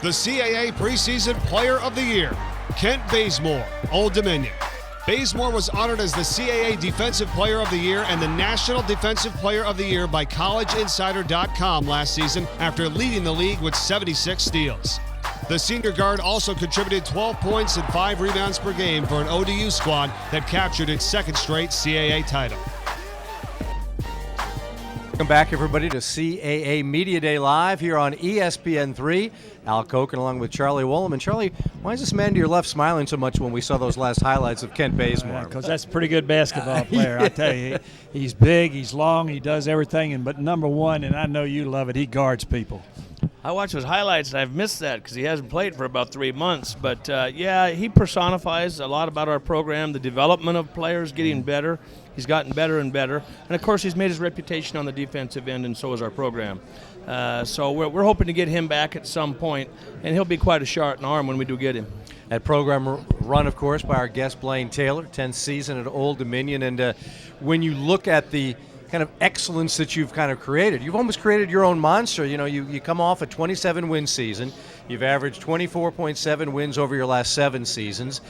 The CAA Preseason Player of the Year, Kent Bazemore, Old Dominion. Bazemore was honored as the CAA Defensive Player of the Year and the National Defensive Player of the Year by CollegeInsider.com last season after leading the league with 76 steals. The senior guard also contributed 12 points and 5 rebounds per game for an ODU squad that captured its second straight CAA title. Welcome back, everybody, to CAA Media Day Live here on ESPN3. Al Koken along with Charlie Woolham. And Charlie, why is this man to your left smiling so much when we saw those last highlights of Kent Bazemore? Because that's a pretty good basketball player. I tell you, he's big, he's long, he does everything. But number one, and I know you love it, he guards people. I watch his highlights, and I've missed that because he hasn't played for about 3 months. But, yeah, he personifies a lot about our program, the development of players getting better. He's gotten better and better. And, of course, he's made his reputation on the defensive end, and so has our program. So we're hoping to get him back at some point, and he'll be quite a shot in arm when we do get him. That program run, of course, by our guest Blaine Taylor, 10th season at Old Dominion. And when you look at the kind of excellence that you've kind of created, you've almost created your own monster. You know, you come off a 27-win season. You've averaged 24.7 wins over your last 7 seasons.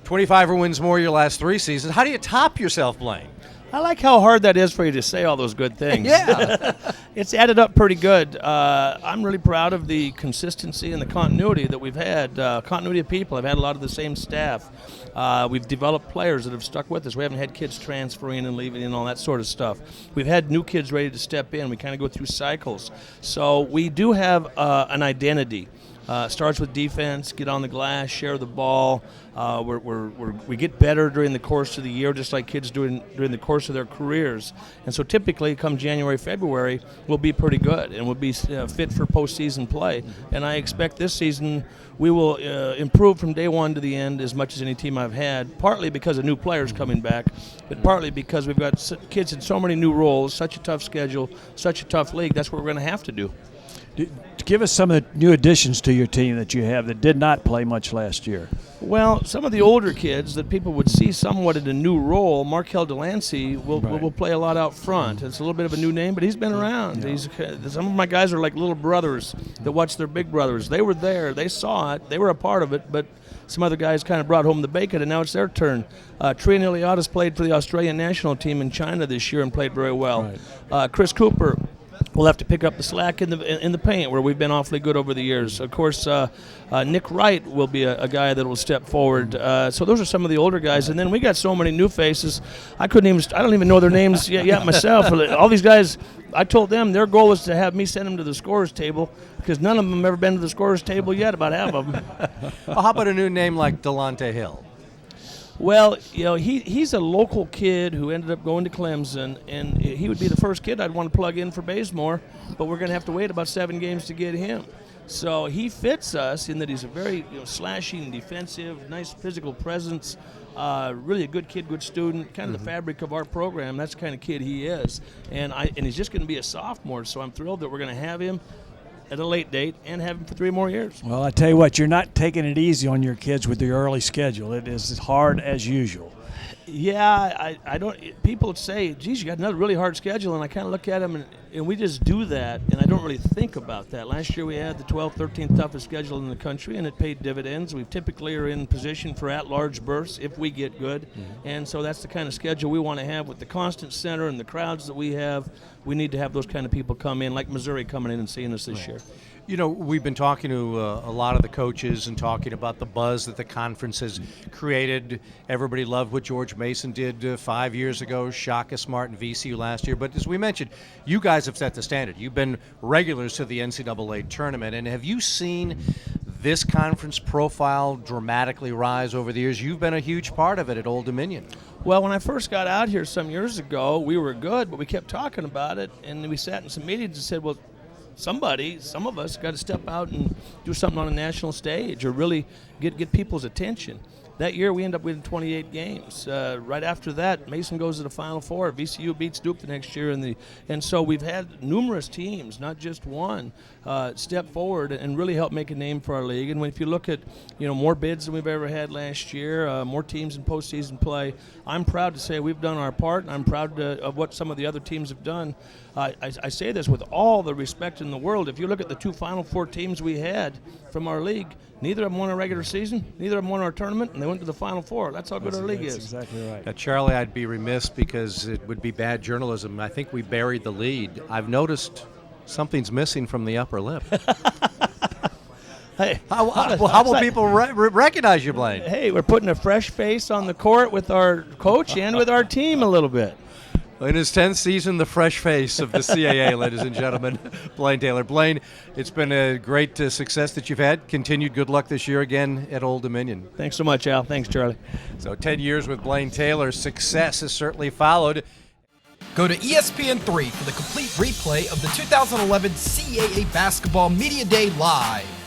25 wins more your last 3 seasons. How do you top yourself, Blaine? I like how hard that is for you to say all those good things. Yeah. It's added up pretty good. I'm really proud of the consistency and the continuity that we've had. Continuity of people. I've had a lot of the same staff. We've developed players that have stuck with us. We haven't had kids transferring and leaving and all that sort of stuff. We've had new kids ready to step in. We kind of go through cycles. So we do have an identity. Starts with defense, get on the glass, share the ball. We get better during the course of the year, just like kids do during the course of their careers. And so typically, come January, February, we'll be pretty good and we'll be fit for postseason play. And I expect this season we will improve from day one to the end as much as any team I've had, partly because of new players coming back, but partly because we've got kids in so many new roles, such a tough schedule, such a tough league. That's what we're going to have to do. Give us some of the new additions to your team that you have that did not play much last year. Well, some of the older kids that people would see somewhat in a new role, Markel Delancey will play a lot out front. It's a little bit of a new name, but he's been around. Yeah. Some of my guys are like little brothers that watch their big brothers. They were there. They saw it. They were a part of it, but some other guys kind of brought home the bacon, and now it's their turn. Trian Iliadis played for the Australian national team in China this year and played very well. Right. Chris Cooper will have to pick up the slack in the paint, where we've been awfully good over the years. Of course, Nick Wright will be a guy that will step forward. So those are some of the older guys, and then we got so many new faces. I don't even know their names yet myself. All these guys, I told them their goal was to have me send them to the scorer's table because none of them have ever been to the scorer's table yet. About half of them. Well, how about a new name like Delonte Hill? Well, you know, he's a local kid who ended up going to Clemson, and he would be the first kid I'd want to plug in for Bazemore, but we're going to have to wait about 7 games to get him. So he fits us in that he's a very slashing, defensive, nice physical presence, really a good kid, good student, kind of the fabric of our program. That's the kind of kid he is. And he's just going to be a sophomore, so I'm thrilled that we're going to have him at a late date and have him for 3 more years. Well, I tell you what, you're not taking it easy on your kids with your early schedule. It is as hard as usual. Yeah, I don't. People say, "Geez, you got another really hard schedule," and I kind of look at them, and we just do that, and I don't really think about that. Last year we had the 12th, 13th toughest schedule in the country, and it paid dividends. We typically are in position for at-large berths if we get good, and so that's the kind of schedule we want to have with the constant center and the crowds that we have. We need to have those kind of people come in, like Missouri coming in and seeing us this year. You know, we've been talking to a lot of the coaches and talking about the buzz that the conference has created. Everybody loved what George Mason did 5 years ago, Shaka Smart and VCU last year. But as we mentioned, you guys have set the standard. You've been regulars to the NCAA tournament. And have you seen this conference profile dramatically rise over the years? You've been a huge part of it at Old Dominion. Well, when I first got out here some years ago, we were good, but we kept talking about it. And we sat in some meetings and said, well, some of us got to step out and do something on a national stage or really get people's attention. That year we ended up winning 28 games. Right after that, Mason goes to the Final Four. VCU beats Duke the next year, and so we've had numerous teams, not just one, step forward and really help make a name for our league. And if you look at more bids than we've ever had last year, more teams in postseason play, I'm proud to say we've done our part, and I'm proud of what some of the other teams have done. I say this with all the respect in the world. If you look at the 2 Final Four teams we had, from our league. Neither of them won a regular season. Neither of them won our tournament, and they went to the Final Four. That's how good our league is. Exactly right. Now, Charlie, I'd be remiss because it would be bad journalism. I think we buried the lead. I've noticed something's missing from the upper lip. Hey, How will people recognize you, Blaine? hey, we're putting a fresh face on the court with our coach and with our team a little bit. In his 10th season, the fresh face of the CAA, ladies and gentlemen, Blaine Taylor. Blaine, it's been a great success that you've had. Continued good luck this year again at Old Dominion. Thanks so much, Al. Thanks, Charlie. So 10 years with Blaine Taylor. Success has certainly followed. Go to ESPN3 for the complete replay of the 2011 CAA Basketball Media Day Live.